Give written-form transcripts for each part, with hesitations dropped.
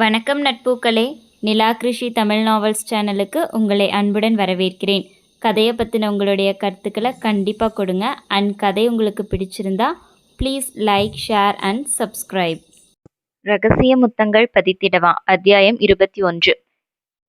வணக்கம் நட்பூக்களே. நிலா கிருஷி தமிழ் நாவல்ஸ் சேனலுக்கு உங்களை அன்புடன் வரவேற்கிறேன். கதையை பற்றின உங்களுடைய கருத்துக்களை கண்டிப்பாக கொடுங்க. அண்ட் கதை உங்களுக்கு பிடிச்சிருந்தா please like, share and subscribe. ரகசிய முத்தங்கள் பதித்திடவா அத்தியாயம் 21.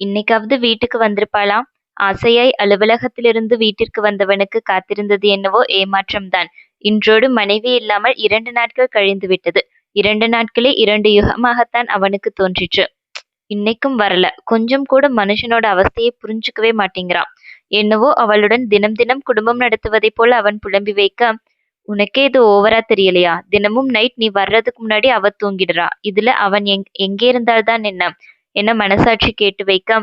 இன்னைக்காவது வீட்டுக்கு வந்திருப்பாளாம். ஆசையாய் அலுவலகத்திலிருந்து வீட்டிற்கு வந்தவனுக்கு காத்திருந்தது என்னவோ ஏமாற்றம்தான். இன்றோடு மனைவி இல்லாமல் 2 நாட்கள் கழிந்து விட்டது. 2 நாட்களே 2 யுகமாகத்தான் அவனுக்கு தோன்றிற்று. இன்னைக்கும் வரல. கொஞ்சம் கூட மனுஷனோட அவஸ்தையை புரிஞ்சுக்கவே மாட்டேங்கிறான். என்னவோ அவளுடன் தினம் தினம் குடும்பம் நடத்துவதைப் போல அவன் புலம்பி வைக்க, உனக்கே இது ஓவரா தெரியலையா? தினமும் நைட் நீ வர்றதுக்கு முன்னாடி அவ தூங்கிடுறா. இதுல அவன் எங்கே இருந்தால்தான் என்ன? என்ன மனசாட்சி கேட்டு வைக்க,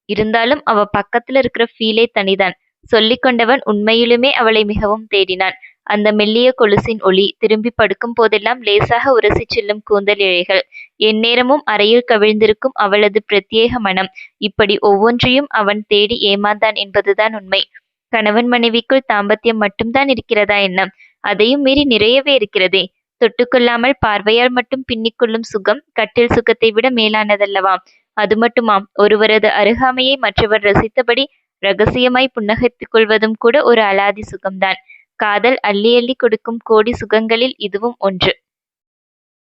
இருந்தாலும் அவ பக்கத்துல இருக்கிற ஃபீலே தனிதான். சொல்லிக் கொண்டவன் உண்மையிலுமே அவளை மிகவும் தேடினான். அந்த மெல்லிய கொலுசின் ஒளி, திரும்பி படுக்கும் போதெல்லாம் லேசாக உரசிச் செல்லும் கூந்தல் இழைகள், எந்நேரமும் அறையில் கவிழ்ந்திருக்கும் அவளது பிரத்யேக மனம், இப்படி ஒவ்வொன்றையும் அவன் தேடி ஏமாந்தான் என்பதுதான் உண்மை. கணவன் மனைவிக்குள் தாம்பத்தியம் மட்டும்தான் இருக்கிறதா என்ன? அதையும் மீறி நிறையவே இருக்கிறதே. தொட்டுக்கொள்ளாமல் பார்வையால் மட்டும் பின்னிக்கொள்ளும் சுகம் கட்டில் சுகத்தை விட மேலானதல்லவா? அது மட்டுமாம், ஒருவரது அருகாமையை மற்றவர் ரசித்தபடி ரகசியமாய் புன்னகைத்துக் கொள்வதும் கூட ஒரு அலாதி சுகம்தான். காதல் அள்ளி அள்ளி கொடுக்கும் கோடி சுகங்களில் இதுவும் ஒன்று.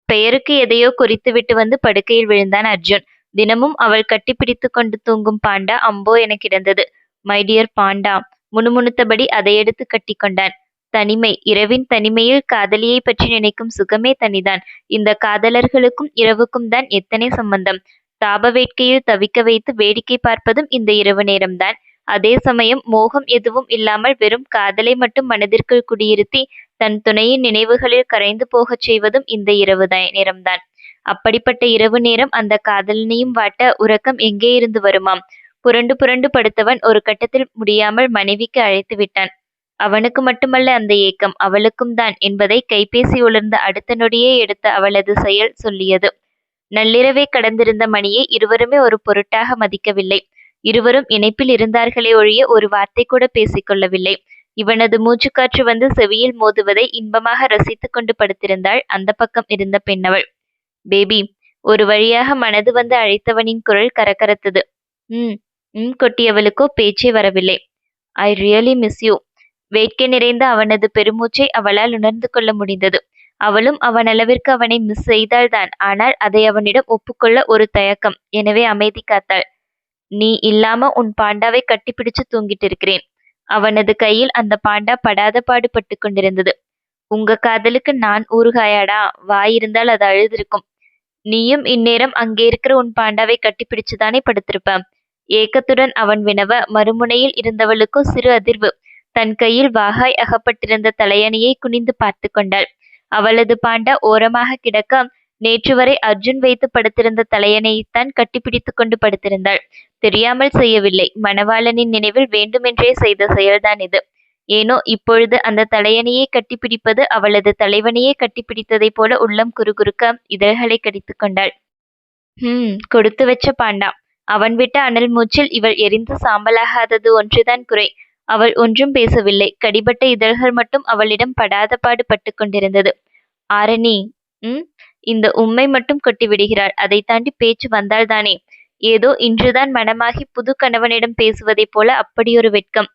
பெயருக்கு எதையோ குறித்துவிட்டு வந்து படுக்கையில் விழுந்தான் அர்ஜுன். தினமும் அவள் கட்டிப்பிடித்து கொண்டு தூங்கும் பாண்டா அம்போ என கிடந்தது. மை டியர் பாண்டா, முணுமுணுத்தபடி அதை எடுத்து கட்டி கொண்டான். தனிமை, இரவின் தனிமையில் காதலியை பற்றி நினைக்கும் சுகமே தனிதான். இந்த காதலர்களுக்கும் இரவுக்கும் தான் எத்தனை சம்பந்தம். தாப வேட்கையில் தவிக்க வைத்து வேடிக்கை பார்ப்பதும் இந்த இரவு நேரம்தான். அதே சமயம் மோகம் எதுவும் இல்லாமல் வெறும் காதலை மட்டும் மனதிற்குள் குடியிருத்தி தன் துணையின் நினைவுகளில் கரைந்து போகச் செய்வதும் இந்த இரவு நேரம்தான். அப்படிப்பட்ட இரவு நேரம் அந்த காதலனையும் வாட்ட உறக்கம் எங்கே இருந்து வருமாம்? புரண்டு புரண்டு படுத்தவன் ஒரு கட்டத்தில் முடியாமல் மனைவிக்கு அழைத்து விட்டான். அவனுக்கு மட்டுமல்ல அந்த ஏக்கம், அவளுக்கும் தான் என்பதை கைபேசி உலர்ந்த அடுத்த நொடியே எடுத்த அவளது செயல் சொல்லியது. நள்ளிரவே கடந்திருந்த மணியை இருவருமே ஒரு பொருட்டாக மதிக்கவில்லை. இருவரும் இணைப்பில் இருந்தார்களே ஒழிய ஒரு வார்த்தை கூட பேசிக்கொள்ளவில்லை. இவனது மூச்சுக்காற்று வந்து செவியில் மோதுவதை இன்பமாக ரசித்துக் கொண்டு படுத்திருந்தாள் அந்த பக்கம் இருந்த பெண்ணவள். பேபி, ஒரு வழியாக மனது வந்து அழைத்தவனின் குரல் கரகரத்தது. கொட்டியவளுக்கோ பேச்சே வரவில்லை. I really miss you. வேட்கை நிறைந்த அவனது பெருமூச்சை அவளால் உணர்ந்து கொள்ள முடிந்தது. அவளும் அவன் அளவிற்கு அவனை மிஸ் செய்தாள்தான். ஆனால் அதை அவனிடம் ஒப்புக்கொள்ள ஒரு தயக்கம். எனவே அமைதி காத்தாள். நீ இல்லாம உன் பாண்டாவை கட்டிப்பிடிச்சு தூங்கிட்டு இருக்கிறேன். அவனது கையில் அந்த பாண்டா படாத பாடுபட்டு கொண்டிருந்தது. உங்க காதலுக்கு நான் ஊறுகாயாடா? வாயிருந்தால் அது அழுதிருக்கும். நீயும் இந்நேரம் அங்கே இருக்கிற உன் பாண்டாவை கட்டிப்பிடிச்சுதானே படுத்திருப்ப? ஏக்கத்துடன் அவன் வினவ, மறுமுனையில் இருந்தவளுக்கோ சிறு அதிர்வு. தன் கையில் வாகாய் அகப்பட்டிருந்த தலையணையை குனிந்து பார்த்து கொண்டாள். அவளது பாண்டா ஓரமாக கிடக்க, நேற்று வரை அர்ஜுன் வைத்து படுத்திருந்த தலையணையைத்தான் கட்டிப்பிடித்து கொண்டு படுத்திருந்தாள். தெரியாமல் செய்யவில்லை. மணவாளனின் நினைவில் வேண்டுமென்றே செய்த செயல்தான் இது. ஏனோ இப்பொழுது அந்த தலையணையை கட்டிப்பிடிப்பது அவளது தலைவனையே கட்டிப்பிடித்ததைப் போல உள்ளம் குறுகுறுக்க இதழ்களை கடித்து கொண்டாள். கொடுத்து வச்ச பாண்டா. அவன் விட்ட அனல் மூச்சில் இவள் எரிந்து சாம்பலாகாதது ஒன்றுதான் குறை. அவள் ஒன்றும் பேசவில்லை. கடிபட்ட இதழ்கள் மட்டும் அவளிடம் படாத பாடு பட்டு கொண்டிருந்தது. ஆரணி, இந்த உம்மை மட்டும் கொட்டி விடுகிறாள். அதை தாண்டி பேச்சு வந்தால்தானே? ஏதோ இன்றுதான் மனமாகி புது கணவனிடம் பேசுவதைப் போல அப்படியொரு வெட்கம்.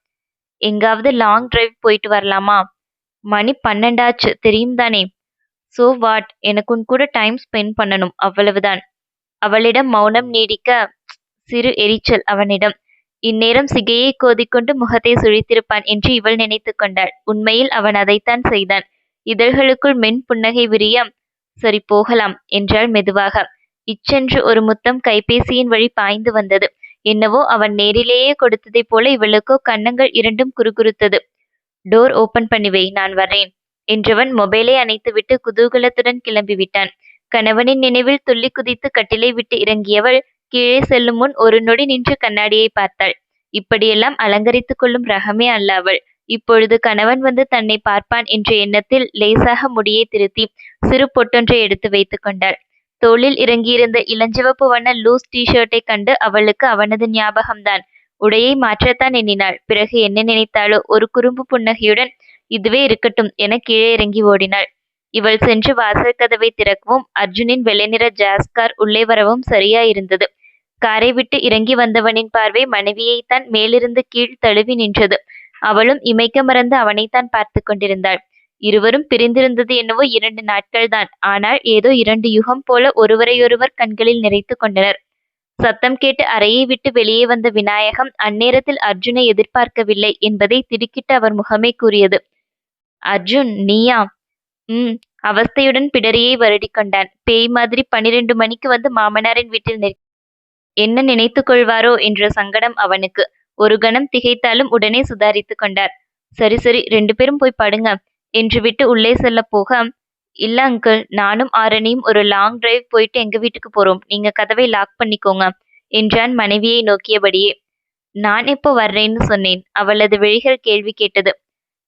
எங்காவது லாங் டிரைவ் போயிட்டு வரலாமா? மணி 12 ஆச்சு, தெரியும் தானே? சோ வாட், எனக்கு உன் கூட டைம் ஸ்பெண்ட் பண்ணணும், அவ்வளவுதான். அவளிடம் மௌனம் நீடிக்க சிறு எரிச்சல் அவனிடம். இந்நேரம் சிகையை கோதிக்கொண்டு முகத்தை சுழித்திருப்பான் என்று இவள் நினைத்து கொண்டாள். உண்மையில் அவன் அதைத்தான் செய்தான். இதழ்களுக்குள் மென் புன்னகை விரிய, சரி போகலாம் என்றாள் மெதுவாக. இச்சென்று ஒரு முத்தம் கைபேசியின் வழி பாய்ந்து வந்தது. என்னவோ அவன் நேரிலேயே கொடுத்ததைப் போல இவளுக்கோ கன்னங்கள் இரண்டும் குறுகுறுத்தது. டோர் ஓபன் பண்ணி வை, நான் வரேன் என்றவன் மொபைலை அணைத்துவிட்டு குதூகலத்துடன் கிளம்பிவிட்டான். கணவனின் நினைவில் துள்ளி குதித்து கட்டிலை விட்டு இறங்கியவள் கீழே செல்லும் முன் ஒரு நொடி நின்று கண்ணாடியை பார்த்தாள். இப்படியெல்லாம் அலங்கரித்துக் கொள்ளும் ரகமே அல்ல அவள். இப்பொழுது கணவன் வந்து தன்னை பார்ப்பான் என்ற எண்ணத்தில் லேசாக முடியை திருத்தி சிறு பொட்டொன்றை எடுத்து வைத்து கொண்டாள். தோளில் இறங்கியிருந்த இளஞ்சிவப்பு வண்ண லூஸ் டி-ஷர்ட்டை கண்டு அவளுக்கு அவனது ஞாபகம்தான். உடையை மாற்றத்தான் எண்ணினாள். பிறகு என்ன நினைத்தாளோ ஒரு குறும்பு புன்னகையுடன் இதுவே இருக்கட்டும் என கீழே இறங்கி ஓடினாள். இவள் சென்று வாசல் கதவை திறக்கவும் அர்ஜுனின் வெள்ளை நிற ஜாஸ் கார் உள்ளே வரவும் சரியாயிருந்தது. காரை விட்டு இறங்கி வந்தவனின் பார்வை மனைவியைத்தான் மேலிருந்து கீழ் தழுவி நின்றது. அவளும் இமைக்க மறந்து அவனைத்தான் பார்த்து கொண்டிருந்தாள். இருவரும் பிரிந்திருந்தது என்னவோ 2 நாட்கள்தான். ஆனால் ஏதோ 2 யுகம் போல ஒருவரையொருவர் கண்களில் நிறைத்து கொண்டனர். சத்தம் கேட்டு அறையை விட்டு வெளியே வந்த விநாயகம் அந்நேரத்தில் அர்ஜுனை எதிர்பார்க்கவில்லை என்பதை திடுக்கிட்டு அவர் முகமே கூறியது. அர்ஜுன், நீயா? ம். அவஸ்தையுடன் பிடரியை வருடி கொண்டான். பேய் மாதிரி 12 மணிக்கு வந்து மாமனாரின் வீட்டில் என்ன நினைத்துக் கொள்வாரோ என்ற சங்கடம் அவனுக்கு. ஒரு கணம் திகைத்தாலும் உடனே சுதாரித்துக் கொண்டார். சரி சரி, 2 பேரும் போய் படுங்க என்று விட்டு உள்ளே செல்ல போக, இல்ல அங்கிள், நானும் ஆரணியும் ஒரு லாங் டிரைவ் போயிட்டு எங்க வீட்டுக்கு போறோம். நீங்க கதவை லாக் பண்ணிக்கோங்க என்றான் மனைவியை நோக்கியபடியே. நான் எப்போ வர்றேன்னு சொன்னேன்? அவளது விழிகள் கேள்வி கேட்டது.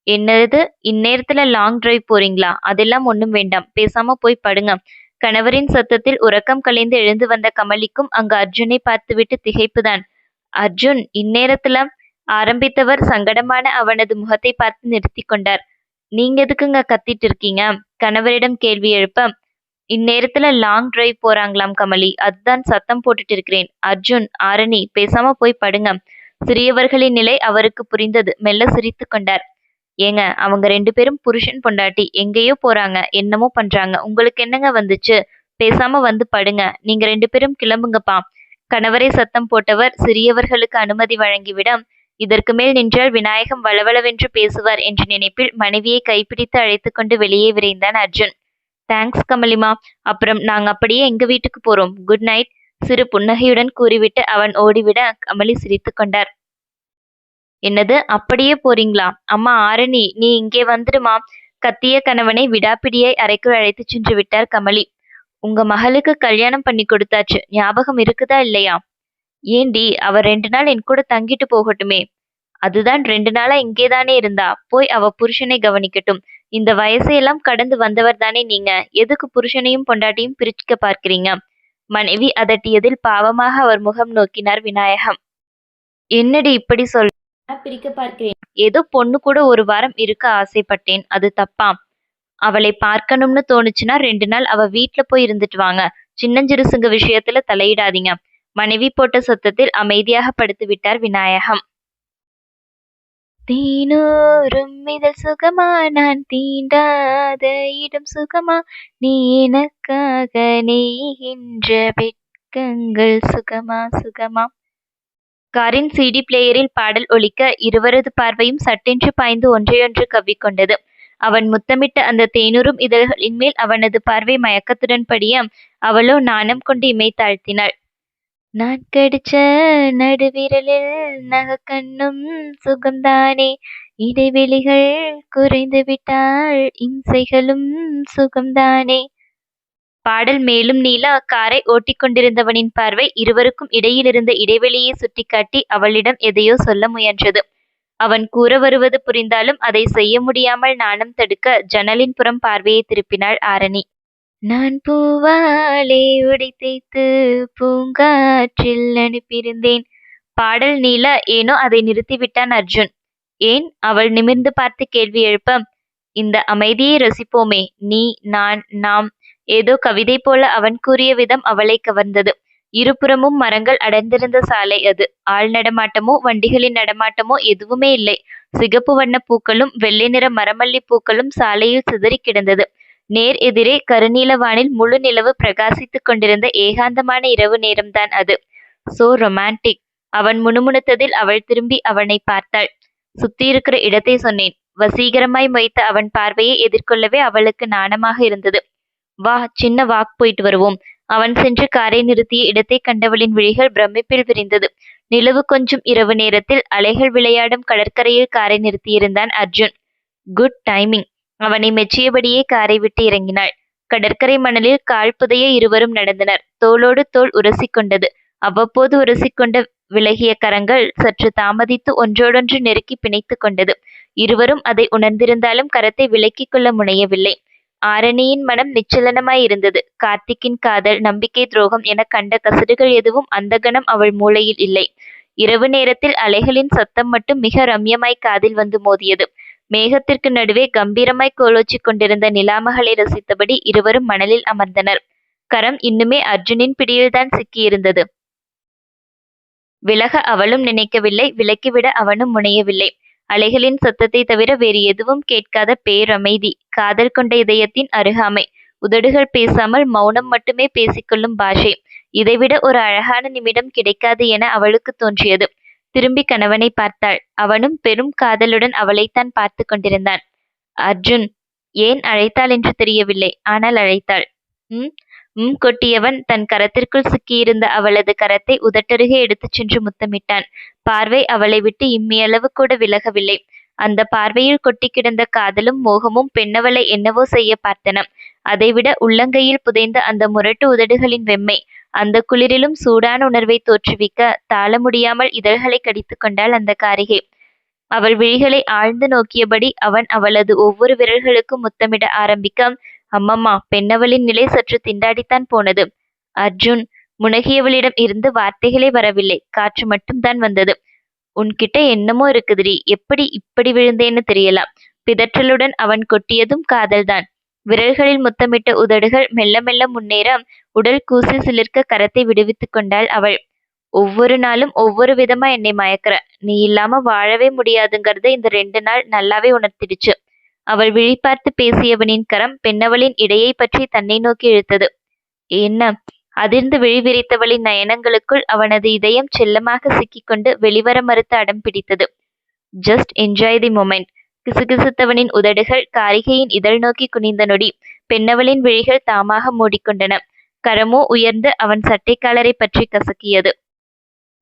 என்னது, இந்நேரத்துல லாங் டிரைவ் போறீங்களா? அதெல்லாம் ஒண்ணும் வேண்டாம், பேசாம போய் படுங்க. கணவரின் சத்தத்தில் உறக்கம் கலைந்து எழுந்து வந்த கமலிக்கும் அங்கு அர்ஜுனை பார்த்துவிட்டு திகைப்புதான். அர்ஜுன், இந்நேரத்துல? ஆரம்பித்தவர் சங்கடமான அவனது முகத்தை பார்த்து நிறுத்தி கொண்டார். நீங்க எதுக்குங்க கத்திட்டு இருக்கீங்க? கணவரிடம் கேள்வி எழுப்ப, இந்நேரத்துல லாங் டிரைவ் போறாங்களாம் கமலி, அதுதான் சத்தம் போட்டுட்டு இருக்கிறேன். அர்ஜுன், ஆரணி, பேசாம போய் படுங்க. சிறியவர்களின் நிலை அவருக்கு புரிந்தது. மெல்ல சிரித்து கொண்டார். ஏங்க, அவங்க 2 பேரும் புருஷன் பொண்டாட்டி, எங்கேயோ போறாங்க, என்னமோ பண்றாங்க, உங்களுக்கு என்னங்க வந்துச்சு? பேசாம வந்து படுங்க. நீங்க 2 பேரும் கிளம்புங்கப்பா. கணவரை சத்தம் போட்டவர் சிறியவர்களுக்கு அனுமதி வழங்கிவிட, இதற்கு மேல் நின்றால் விநாயகம் வளவளவென்று பேசுவார் என்ற நினைப்பில் மனைவியை கைப்பிடித்து அழைத்து கொண்டு வெளியே விரைந்தான் அர்ஜுன். தேங்க்ஸ் கமலிமா, அப்புறம் நாங்க அப்படியே எங்க வீட்டுக்கு போறோம். Good night. சிறு புன்னகையுடன் கூறிவிட்டு அவன் ஓடிவிட கமலி சிரித்து கொண்டார். என்னது, அப்படியே போறீங்களா? அம்மா ஆரணி, நீ இங்கே வந்துடுமா. கத்திய கணவனை விடாப்பிடியாய் அறைக்குள் அழைத்துச் சென்று விட்டார் கமலி. உங்க மகளுக்கு கல்யாணம் பண்ணி கொடுத்தாச்சு, ஞாபகம் இருக்குதா இல்லையா? ஏண்டி, அவ 2 நாள் என் கூட தங்கிட்டு போகட்டுமே. அதுதான் 2 நாளா இங்கேதானே இருந்தா, போய் அவ புருஷனை கவனிக்கட்டும். இந்த வயசையெல்லாம் கடந்து வந்தவர் தானே நீங்க, எதுக்கு புருஷனையும் பொண்டாட்டியும் பிரிச்சுக்க பார்க்கிறீங்க? மனைவி அதட்டியதில் பாவமாக அவர் முகம் நோக்கினார் விநாயகம். என்னடி இப்படி சொல்? பிரிக்க பார்க்கிறேன். ஏதோ பொண்ணு கூட ஒரு வாரம் இருக்க ஆசைப்பட்டேன், அது தப்பா? அவளை பார்க்கணும்னு தோணுச்சுன்னா 2 நாள் அவ வீட்ல போய் இருந்துட்டு வாங்க. சின்னஞ்சிறுசுங்க விஷயத்துல தலையிடாதீங்க. மனைவி போட்ட சத்தத்தில் அமைதியாக படுத்து விட்டார் விநாயகம். தேனூரும் இதழ் சுகமா, நான் தீண்டாத இடம் சுகமா, நீ எனக்காக நெய்கின்ற வெட்கங்கள் சுகமா சுகமா. காரின் சிடி பிளேயரில் பாடல் ஒலிக்க இருவரது பார்வையும் சட்டென்று பாய்ந்து ஒன்றையொன்று கவ்விக்கொண்டது. அவன் முத்தமிட்ட அந்த தேனூரும் இதழ்களின் மேல் அவனது பார்வை மயக்கத்துடன் படிய அவளோ நாணம் கொண்டு இமை தாழ்த்தினாள். நான் கடிச்ச நடுவிரலில் நகக்கண்ணும் சுகம்தானே, இடைவெளிகள் குறைந்து விட்டால் இம்சைகளும் சுகம்தானே. பாடல் மேலும் நீள காரை ஓட்டிக்கொண்டிருந்தவனின் பார்வை இருவருக்கும் இடையிலிருந்த இடைவெளியை சுட்டிக்காட்டி அவளிடம் எதையோ சொல்ல முயன்றது. அவன் கூற வருவது புரிந்தாலும் அதை செய்ய முடியாமல் நாணம் தடுக்க ஜன்னலின் புறம் பார்வையை திருப்பினாள் ஆரணி. நான் பூவாலே உடை தேய்த்து பூங்காற்றில் அனுப்பியிருந்தேன். பாடல் நீள ஏனோ அதை நிறுத்திவிட்டான் அர்ஜுன். ஏன்? அவள் நிமிர்ந்து பார்த்து கேள்வி எழுப்ப, இந்த அமைதியை ரசிப்போமே, நீ, நான், நாம். ஏதோ கவிதை போல அவன் கூறிய விதம் அவளை கவர்ந்தது. இருபுறமும் மரங்கள் அடர்ந்திருந்த சாலை அது. ஆள் நடமாட்டமோ வண்டிகளின் நடமாட்டமோ எதுவுமே இல்லை. சிகப்பு வண்ண பூக்களும் வெள்ளை நிற மரமல்லி பூக்களும் சாலையில் சிதறி கிடந்தது. நேர் எதிரே கருநீல வானில் முழு நிலவு பிரகாசித்துக் கொண்டிருந்த ஏகாந்தமான இரவு நேரம்தான் அது. So romantic. அவன் முணுமுணுத்ததில் அவள் திரும்பி அவனை பார்த்தாள். சுத்தியிருக்கிற இடத்தை சொன்னேன். வசீகரமாய் வைத்த அவன் பார்வையை எதிர்கொள்ளவே அவளுக்கு நாணமாக இருந்தது. வா, சின்ன வாக் போயிட்டு வருவோம். அவன் சென்று காரை நிறுத்திய இடத்தை கண்டவளின் விழிகள் பிரமிப்பில் விரிந்தது. நிலவு கொஞ்சம் இரவு நேரத்தில் அலைகள் விளையாடும் கடற்கரையில் காரை நிறுத்தியிருந்தான் அர்ஜுன். Good timing. அவனை மெச்சியபடியே காரை விட்டு இறங்கினாள். கடற்கரை மணலில் கால் புதைய இருவரும் நடந்தனர். தோளோடு தோள் உரசிக்கொண்டது. அவ்வப்போது உரசிக்கொண்ட விலகிய கரங்கள் சற்று தாமதித்து ஒன்றோடொன்று நெருக்கி பிணைத்து கொண்டது. இருவரும் அதை உணர்ந்திருந்தாலும் கரத்தை விலக்கிக் கொள்ள முனையவில்லை. ஆரணியின் மனம் நிச்சலனமாயிருந்தது. கார்த்திக்கின் காதல், நம்பிக்கை துரோகம் என கண்ட கசடுகள் எதுவும் அந்த கணம் அவள் மூளையில் இல்லை. இரவு நேரத்தில் அலைகளின் சத்தம் மட்டும் மிக ரம்யமாய் காதில் வந்து மோதியது. மேகத்திற்கு நடுவே கம்பீரமாய் கோலோச்சிக் கொண்டிருந்த நிலாமகளை ரசித்தபடி இருவரும் மணலில் அமர்ந்தனர். கரம் இன்னுமே அர்ஜுனின் பிடியில்தான் சிக்கியிருந்தது. விலக அவளும் நினைக்கவில்லை, விலக்கிவிட அவனும் முனையவில்லை. அலைகளின் சத்தத்தை தவிர வேறு எதுவும் கேட்காத பேரமைதி, காதல் கொண்ட இதயத்தின் அருகாமை, உதடுகள் பேசாமல் மௌனம் மட்டுமே பேசிக்கொள்ளும் பாஷை. இதைவிட ஒரு அழகான நிமிடம் கிடைக்காது என அவளுக்கு தோன்றியது. திரும்பி கணவனை பார்த்தாள். அவனும் பெரும் காதலுடன் அவளைத்தான் பார்த்து கொண்டிருந்தான். அர்ஜுன்! ஏன் அழைத்தாள் என்று தெரியவில்லை. ஆனால் அழைத்தாள். ம் கொட்டியவன் தன் கரத்திற்குள் சிக்கியிருந்த அவளது கரத்தை உதட்டருகே எடுத்துச் சென்று முத்தமிட்டான். பார்வை அவளை விட்டு இம்மியளவு கூட விலகவில்லை. அந்த பார்வையில் கொட்டி கிடந்த காதலும் மோகமும் பெண்ணவளை என்னவோ செய்ய பார்த்தன. அதைவிட உள்ளங்கையில் புதைந்த அந்த முரட்டு உதடுகளின் வெம்மை, அந்த குளிரிலும் சூடான உணர்வை தோற்றுவிக்க தாள முடியாமல் இதழ்களை கடித்து கொண்டாள் அந்த காரிகை. அவள் விழிகளை ஆழ்ந்து நோக்கியபடி அவன் அவளது ஒவ்வொரு விரல்களுக்கும் முத்தமிட ஆரம்பிக்க, அம்மம்மா, பெண்ணவளின் நிலை சற்று திண்டாடித்தான் போனது. அர்ஜுன்! முனகியவளிடம் இருந்து வார்த்தைகளே வரவில்லை, காற்று மட்டும்தான் வந்தது. உன்கிட்ட என்னமோ இருக்குதுடி, எப்படி இப்படி விழுந்தேன்னு தெரியலாம். பிதற்றலுடன் அவன் கொட்டியதும் காதல்தான். விரல்களில் முத்தமிட்ட உதடுகள் மெல்ல மெல்ல முன்னேற உடல் கூசி சிலிர்க்க கரத்தை விடுவித்துக் கொண்டாள் அவள். ஒவ்வொரு நாளும் ஒவ்வொரு விதமா என்னை மயக்கிற. நீ இல்லாம வாழவே முடியாதுங்கிறத இந்த 2 நாள் நல்லாவே உணர்த்திடுச்சு. அவள் விழி பார்த்து பேசியவனின் கரம் பெண்ணவளின் இடையை பற்றி தன்னை நோக்கி இழுத்தது. என்ன? அதிர்ந்து விழி விரித்தவளின் நயனங்களுக்குள் அவனது இதயம் செல்லமாக சிக்கிக்கொண்டு வெளிவர மறுத்து அடம் பிடித்தது. Just enjoy the moment. கிசுகிசுத்தவனின் உதடுகள் காரிகையின் இதழ் நோக்கி குனிந்த நொடி பெண்ணவளின் விழிகள் தாமாக மூடிக்கொண்டன. கரமோ உயர்ந்து அவன் சட்டைக்காலரை பற்றி கசக்கியது.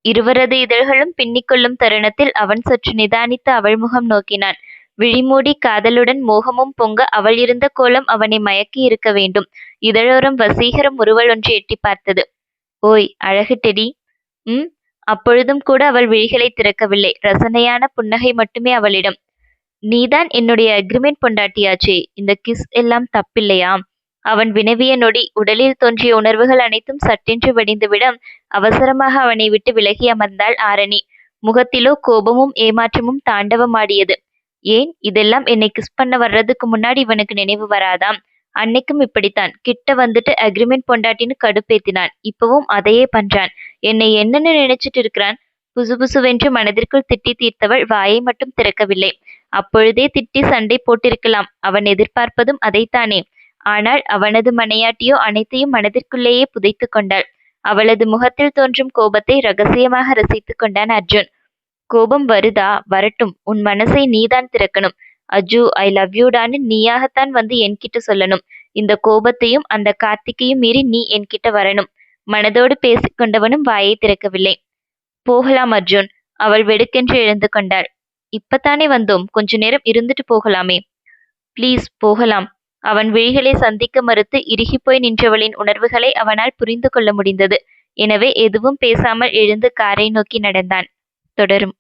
இருவரது இதழ்களும் பின்னிக்கொள்ளும் தருணத்தில் அவன் சற்று நிதானித்து அவள் முகம் நோக்கினான். விழிமூடி காதலுடன் மோகமும் பொங்க அவள் இருந்த கோலம் அவனை மயக்கி இருக்க வேண்டும். இதழோரம் வசீகரம் உருவல் ஒன்று எட்டி பார்த்தது. ஓய் அழகு டெடி. அப்பொழுதும் கூட அவள் விழிகளை திறக்கவில்லை. ரசனையான புன்னகை மட்டுமே அவளிடம். நீதான் என்னுடைய அக்ரிமெண்ட் பொண்டாட்டியாச்சே, இந்த கிஸ் எல்லாம் தப்பில்லையா? அவன் வினவிய நொடி உடலில் தோன்றிய உணர்வுகள் அனைத்தும் சட்டென்று வெடிந்துவிட அவசரமாக அவனை விட்டு விலகி அமர்ந்தாள் ஆரணி. முகத்திலோ கோபமும் ஏமாற்றமும் தாண்டவமாடியது. ஏன் இதெல்லாம் என்னை கிஸ் பண்ண வர்றதுக்கு முன்னாடி இவனுக்கு நினைவு வராதாம்? அன்னைக்கும் இப்படித்தான், கிட்ட வந்துட்டு அக்ரிமெண்ட் பொண்டாட்டின்னு கடுப்பேத்தினான். இப்பவும் அதையே பண்றான். என்னை என்னன்னு நினைச்சிட்டு இருக்கிறான்? புசுபுசுவென்று மனதிற்குள் திட்டி தீர்த்தவள் வாயை மட்டும் திறக்கவில்லை. அப்பொழுதே திட்டி சண்டை போட்டிருக்கலாம். அவன் எதிர்பார்ப்பதும் அதைத்தானே. ஆனால் அவனது மனையாட்டியோ அனைத்தையும் மனதிற்குள்ளேயே புதைத்து கொண்டாள். அவளது முகத்தில் தோன்றும் கோபத்தை ரகசியமாக ரசித்துக் கொண்டான் அர்ஜுன். கோபம் வருதா? வரட்டும். உன் மனசை நீதான் திறக்கணும். அஜு, ஐ லவ் யூடான்னு நீயாகத்தான் வந்து என்கிட்ட சொல்லணும். இந்த கோபத்தையும் அந்த கார்த்திகையும் மீறி நீ என்கிட்ட வரணும். மனதோடு பேசிக்கொண்டவனும் வாயை திறக்கவில்லை. போகலாம் அர்ஜுன். அவள் வெடுக்கென்று எழுந்து கொண்டாள். இப்பத்தானே வந்தோம், கொஞ்ச நேரம் இருந்துட்டு போகலாமே. ப்ளீஸ் போகலாம். அவன் விழிகளை சந்திக்க மறுத்து இறுகிப்போய் நின்றவளின் உணர்வுகளை அவனால் புரிந்து கொள்ள முடிந்தது. எனவே எதுவும் பேசாமல் எழுந்து காரை நோக்கி நடந்தான். தொடரும்.